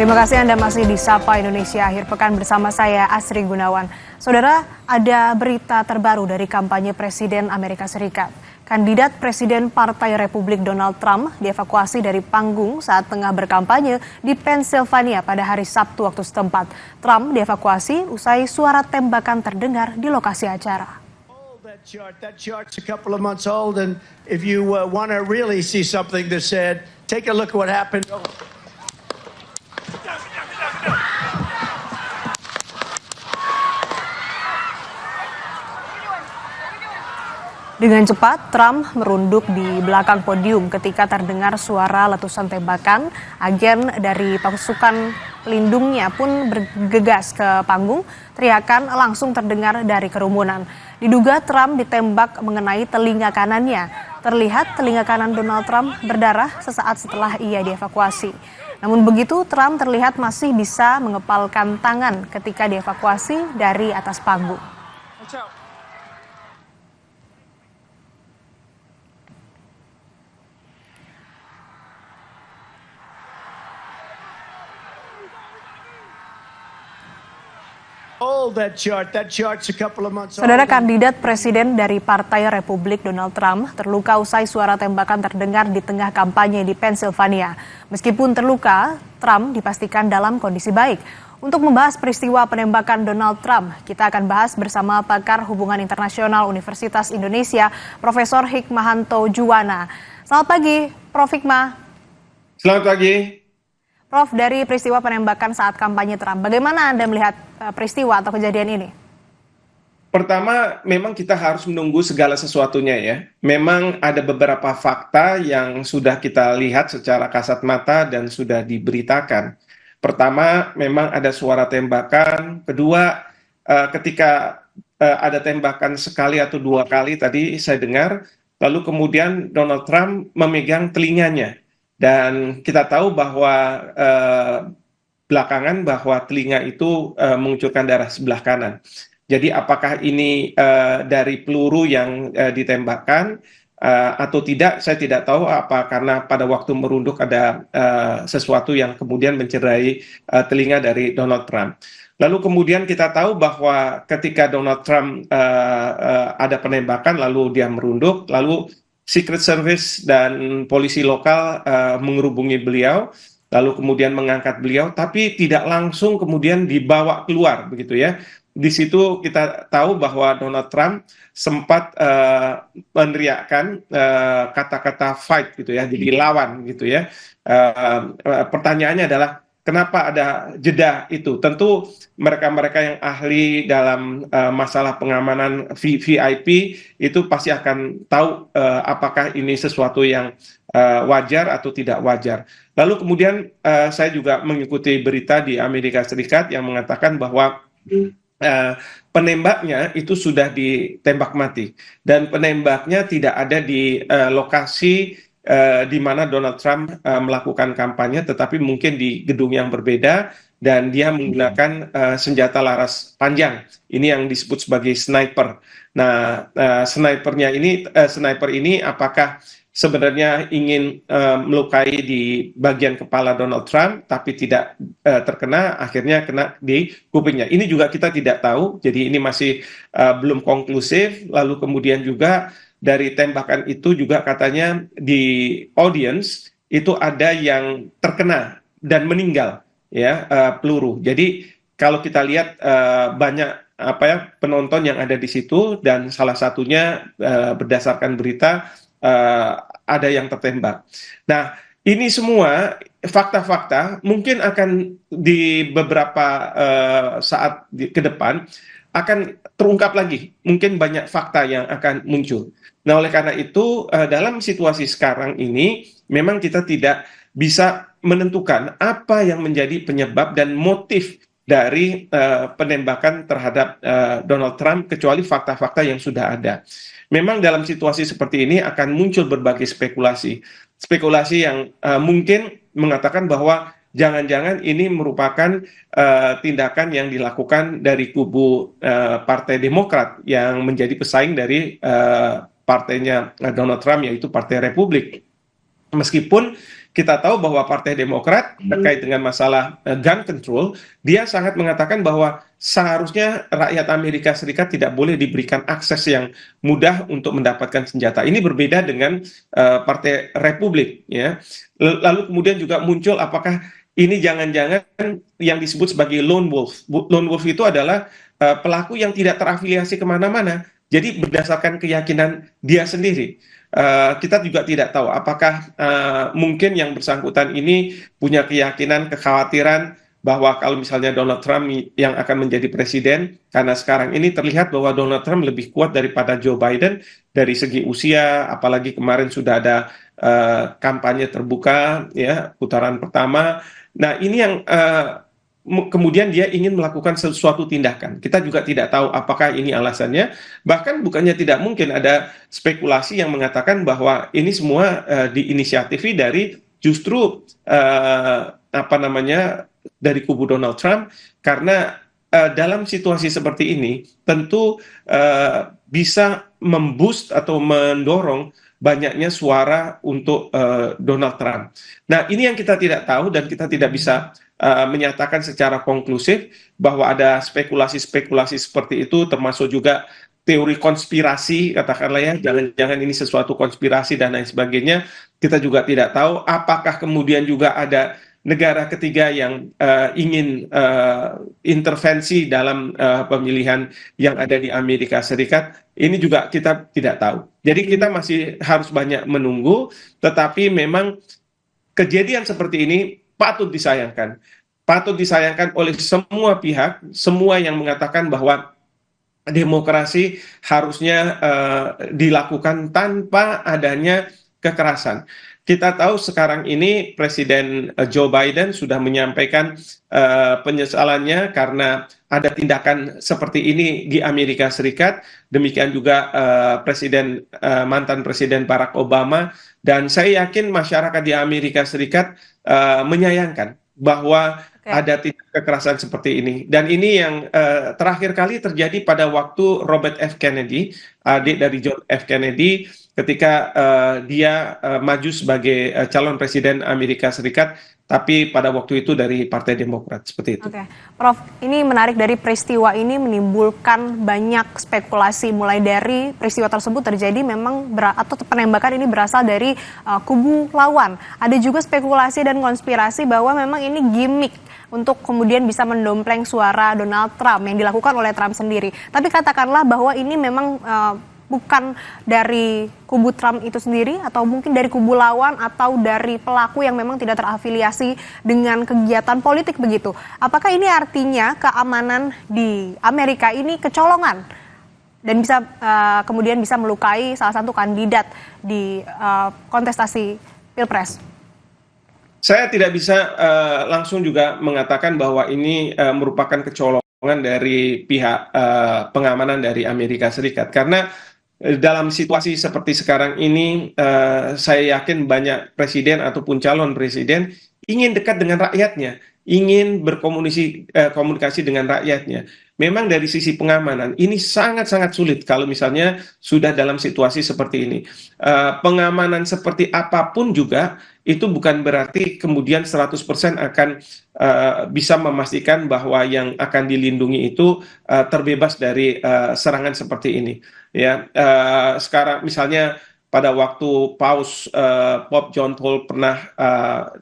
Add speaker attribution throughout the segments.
Speaker 1: Terima kasih Anda masih di Sapa Indonesia Akhir Pekan bersama saya Asri Gunawan. Saudara, ada berita terbaru dari kampanye Presiden Amerika Serikat. Kandidat Presiden Partai Republik Donald Trump dievakuasi dari panggung saat tengah berkampanye di Pennsylvania pada hari Sabtu waktu setempat. Trump dievakuasi usai suara tembakan terdengar di lokasi acara.
Speaker 2: That chart's a couple of months old, and if you want to really see something that said, take a look at what happened.
Speaker 1: Dengan cepat, Trump merunduk di belakang podium ketika terdengar suara letusan tembakan. Agen dari pasukan pelindungnya pun bergegas ke panggung. Teriakan langsung terdengar dari kerumunan. Diduga Trump ditembak mengenai telinga kanannya. Terlihat telinga kanan Donald Trump berdarah sesaat setelah ia dievakuasi. Namun begitu, Trump terlihat masih bisa mengepalkan tangan ketika dievakuasi dari atas panggung. Saudara, kandidat presiden dari Partai Republik Donald Trump terluka usai suara tembakan terdengar di tengah kampanye di Pennsylvania. Meskipun terluka, Trump dipastikan dalam kondisi baik. Untuk membahas peristiwa penembakan Donald Trump, kita akan bahas bersama pakar hubungan internasional Universitas Indonesia, Profesor Hikmahanto Juwana. Selamat pagi, Prof. Hikmah.
Speaker 3: Selamat pagi.
Speaker 1: Prof, dari peristiwa penembakan saat kampanye Trump, bagaimana Anda melihat peristiwa atau kejadian ini?
Speaker 3: Pertama, memang kita harus menunggu segala sesuatunya ya. Memang ada beberapa fakta yang sudah kita lihat secara kasat mata dan sudah diberitakan. Pertama, memang ada suara tembakan. Kedua, ketika ada tembakan sekali atau dua kali tadi saya dengar, lalu kemudian Donald Trump memegang telinganya. Dan kita tahu bahwa belakangan bahwa telinga itu mengucurkan darah sebelah kanan. Jadi apakah ini dari peluru yang ditembakkan atau tidak, saya tidak tahu. Apa karena pada waktu merunduk ada sesuatu yang kemudian mencederai telinga dari Donald Trump. Lalu kemudian kita tahu bahwa ketika Donald Trump ada penembakan lalu dia merunduk, lalu Secret Service dan polisi lokal mengerubungi beliau, lalu kemudian mengangkat beliau, tapi tidak langsung kemudian dibawa keluar, begitu ya. Di situ kita tahu bahwa Donald Trump sempat meneriakkan kata-kata fight, gitu ya, jadi lawan, gitu ya. Pertanyaannya adalah, kenapa ada jeda itu? Tentu mereka-mereka yang ahli dalam masalah pengamanan VIP itu pasti akan tahu apakah ini sesuatu yang wajar atau tidak wajar. Lalu kemudian saya juga mengikuti berita di Amerika Serikat yang mengatakan bahwa penembaknya itu sudah ditembak mati. Dan penembaknya tidak ada di lokasi di mana Donald Trump melakukan kampanye, tetapi mungkin di gedung yang berbeda, dan dia menggunakan senjata laras panjang. Ini yang disebut sebagai sniper. Nah, sniper ini apakah sebenarnya ingin melukai di bagian kepala Donald Trump, tapi tidak terkena, akhirnya kena di kupingnya. Ini juga kita tidak tahu, jadi ini masih belum konklusif. Lalu kemudian juga dari tembakan itu juga katanya di audience itu ada yang terkena dan meninggal ya peluru. Jadi kalau kita lihat banyak penonton yang ada di situ, dan salah satunya berdasarkan berita ada yang tertembak. Nah, ini semua fakta-fakta mungkin akan di beberapa saat ke depan akan terungkap lagi. Mungkin banyak fakta yang akan muncul. Nah, oleh karena itu, dalam situasi sekarang ini, memang kita tidak bisa menentukan apa yang menjadi penyebab dan motif dari penembakan terhadap Donald Trump, kecuali fakta-fakta yang sudah ada. Memang dalam situasi seperti ini akan muncul berbagai spekulasi. Spekulasi yang mungkin mengatakan bahwa jangan-jangan ini merupakan tindakan yang dilakukan dari kubu Partai Demokrat yang menjadi pesaing dari partainya Donald Trump, yaitu Partai Republik. Meskipun kita tahu bahwa Partai Demokrat terkait dengan masalah gun control, dia sangat mengatakan bahwa seharusnya rakyat Amerika Serikat tidak boleh diberikan akses yang mudah untuk mendapatkan senjata. Ini berbeda dengan Partai Republik, ya. Lalu kemudian juga muncul apakah ini jangan-jangan yang disebut sebagai lone wolf. Lone wolf itu adalah pelaku yang tidak terafiliasi kemana-mana. Jadi berdasarkan keyakinan dia sendiri. Kita juga tidak tahu apakah mungkin yang bersangkutan ini punya keyakinan, kekhawatiran bahwa kalau misalnya Donald Trump yang akan menjadi presiden, karena sekarang ini terlihat bahwa Donald Trump lebih kuat daripada Joe Biden dari segi usia, apalagi kemarin sudah ada kampanye terbuka, ya, putaran pertama. Nah, ini yang kemudian dia ingin melakukan sesuatu tindakan. Kita juga tidak tahu apakah ini alasannya. Bahkan bukannya tidak mungkin ada spekulasi yang mengatakan bahwa ini semua diinisiatifi dari justru dari kubu Donald Trump, karena dalam situasi seperti ini tentu bisa memboost atau mendorong banyaknya suara untuk Donald Trump. Nah, ini yang kita tidak tahu dan kita tidak bisa menyatakan secara konklusif bahwa ada spekulasi-spekulasi seperti itu, termasuk juga teori konspirasi, katakanlah ya, jangan-jangan ini sesuatu konspirasi dan lain sebagainya. Kita juga tidak tahu apakah kemudian juga ada negara ketiga yang ingin intervensi dalam pemilihan yang ada di Amerika Serikat. Ini juga kita tidak tahu. Jadi kita masih harus banyak menunggu, tetapi memang kejadian seperti ini patut disayangkan. Patut disayangkan oleh semua pihak, semua yang mengatakan bahwa demokrasi harusnya dilakukan tanpa adanya kekerasan. Kita tahu sekarang ini Presiden Joe Biden sudah menyampaikan penyesalannya karena ada tindakan seperti ini di Amerika Serikat. Demikian juga mantan Presiden Barack Obama. Dan saya yakin masyarakat di Amerika Serikat menyayangkan bahwa ada tindak kekerasan seperti ini. Dan ini yang terakhir kali terjadi pada waktu Robert F. Kennedy, adik dari John F. Kennedy, ketika dia maju sebagai calon presiden Amerika Serikat, tapi pada waktu itu dari Partai Demokrat, seperti itu.
Speaker 1: Oke, Prof, ini menarik, dari peristiwa ini menimbulkan banyak spekulasi, mulai dari peristiwa tersebut terjadi memang atau penembakan ini berasal dari kubu lawan. Ada juga spekulasi dan konspirasi bahwa memang ini gimmick untuk kemudian bisa mendompleng suara Donald Trump yang dilakukan oleh Trump sendiri. Tapi katakanlah bahwa ini memang bukan dari kubu Trump itu sendiri, atau mungkin dari kubu lawan atau dari pelaku yang memang tidak terafiliasi dengan kegiatan politik begitu. Apakah ini artinya keamanan di Amerika ini kecolongan dan bisa kemudian bisa melukai salah satu kandidat di kontestasi Pilpres?
Speaker 3: Saya tidak bisa langsung juga mengatakan bahwa ini merupakan kecolongan dari pihak pengamanan dari Amerika Serikat, karena dalam situasi seperti sekarang ini, saya yakin banyak presiden ataupun calon presiden ingin dekat dengan rakyatnya, ingin berkomunikasi dengan rakyatnya. Memang dari sisi pengamanan ini sangat-sangat sulit kalau misalnya sudah dalam situasi seperti ini. Pengamanan seperti apapun juga itu bukan berarti kemudian 100% akan bisa memastikan bahwa yang akan dilindungi itu terbebas dari serangan seperti ini. Ya, sekarang misalnya pada waktu Paus Pope John Paul pernah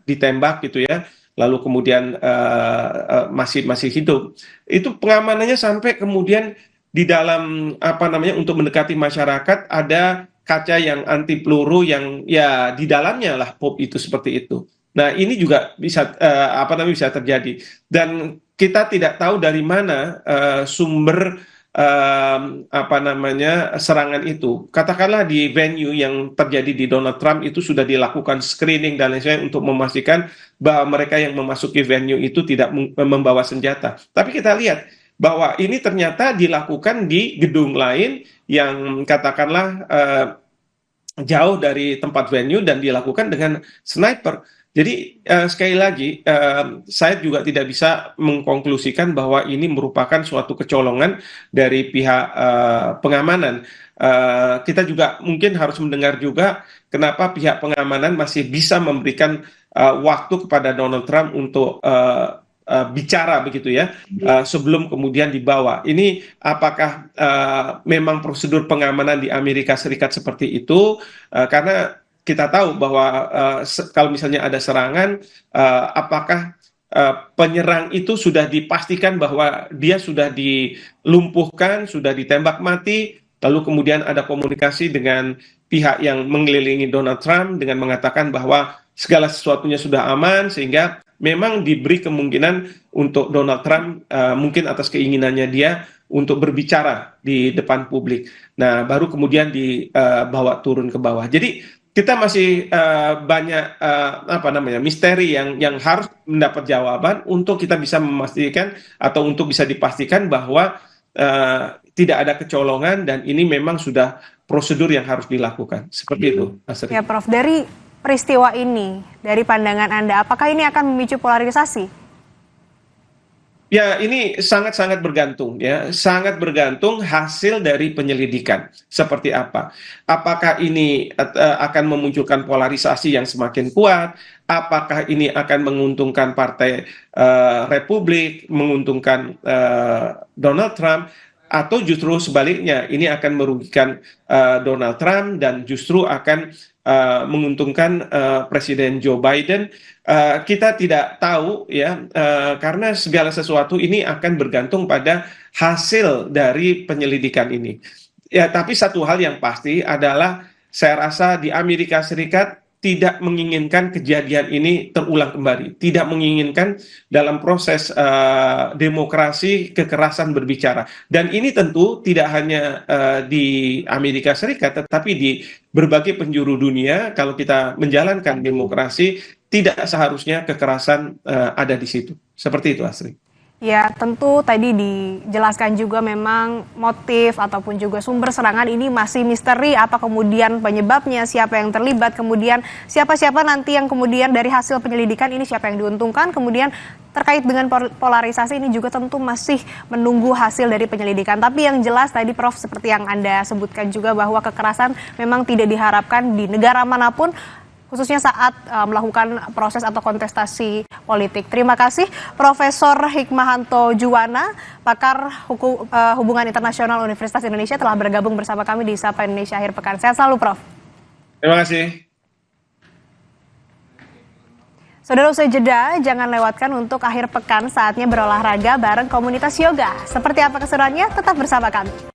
Speaker 3: ditembak gitu ya, lalu kemudian masih hidup, itu pengamanannya sampai kemudian di dalam untuk mendekati masyarakat ada kaca yang anti peluru yang ya di dalamnya lah Pope itu seperti itu. Nah, ini juga bisa bisa terjadi, dan kita tidak tahu dari mana sumber serangan itu. Katakanlah di venue yang terjadi di Donald Trump itu sudah dilakukan screening dan lain sebagainya untuk memastikan bahwa mereka yang memasuki venue itu tidak membawa senjata. Tapi kita lihat bahwa ini ternyata dilakukan di gedung lain yang katakanlah jauh dari tempat venue dan dilakukan dengan sniper. Jadi sekali lagi saya juga tidak bisa mengkonklusikan bahwa ini merupakan suatu kecolongan dari pihak pengamanan. Kita juga mungkin harus mendengar juga kenapa pihak pengamanan masih bisa memberikan waktu kepada Donald Trump untuk bicara begitu ya, sebelum kemudian dibawa. Ini apakah memang prosedur pengamanan di Amerika Serikat seperti itu? Karena kita tahu bahwa kalau misalnya ada serangan, apakah penyerang itu sudah dipastikan bahwa dia sudah dilumpuhkan, sudah ditembak mati, lalu kemudian ada komunikasi dengan pihak yang mengelilingi Donald Trump dengan mengatakan bahwa segala sesuatunya sudah aman, sehingga memang diberi kemungkinan untuk Donald Trump mungkin atas keinginannya dia untuk berbicara di depan publik. Nah, baru kemudian dibawa turun ke bawah. Jadi kita masih banyak misteri yang harus mendapat jawaban untuk kita bisa memastikan atau untuk bisa dipastikan bahwa tidak ada kecolongan dan ini memang sudah prosedur yang harus dilakukan. Seperti itu, Mas Rik.
Speaker 1: Ya, Prof, dari peristiwa ini, dari pandangan Anda, apakah ini akan memicu polarisasi?
Speaker 3: Ya, ini sangat-sangat bergantung ya, sangat bergantung hasil dari penyelidikan seperti apa. Apakah ini akan memunculkan polarisasi yang semakin kuat? Apakah ini akan menguntungkan Partai Republik, menguntungkan Donald Trump? Atau justru sebaliknya, ini akan merugikan Donald Trump dan justru akan menguntungkan Presiden Joe Biden. Kita tidak tahu ya, karena segala sesuatu ini akan bergantung pada hasil dari penyelidikan ini. Ya, tapi satu hal yang pasti adalah saya rasa di Amerika Serikat tidak menginginkan kejadian ini terulang kembali, tidak menginginkan dalam proses demokrasi kekerasan berbicara. Dan ini tentu tidak hanya di Amerika Serikat, tetapi di berbagai penjuru dunia. Kalau kita menjalankan demokrasi, tidak seharusnya kekerasan ada di situ. Seperti itu, Asri.
Speaker 1: Ya, tentu tadi dijelaskan juga memang motif ataupun juga sumber serangan ini masih misteri, apa kemudian penyebabnya, siapa yang terlibat, kemudian siapa-siapa nanti yang kemudian dari hasil penyelidikan ini siapa yang diuntungkan, kemudian terkait dengan polarisasi ini juga tentu masih menunggu hasil dari penyelidikan. Tapi yang jelas tadi Prof, seperti yang Anda sebutkan juga bahwa kekerasan memang tidak diharapkan di negara manapun, khususnya saat melakukan proses atau kontestasi politik. Terima kasih Profesor Hikmahanto Juwana, pakar hubungan internasional Universitas Indonesia telah bergabung bersama kami di Sapa Indonesia Akhir Pekan. Sehat selalu, Prof.
Speaker 3: Terima kasih.
Speaker 1: Saudara, usai jeda, jangan lewatkan untuk akhir pekan saatnya berolahraga bareng komunitas yoga. Seperti apa keseruannya? Tetap bersama kami.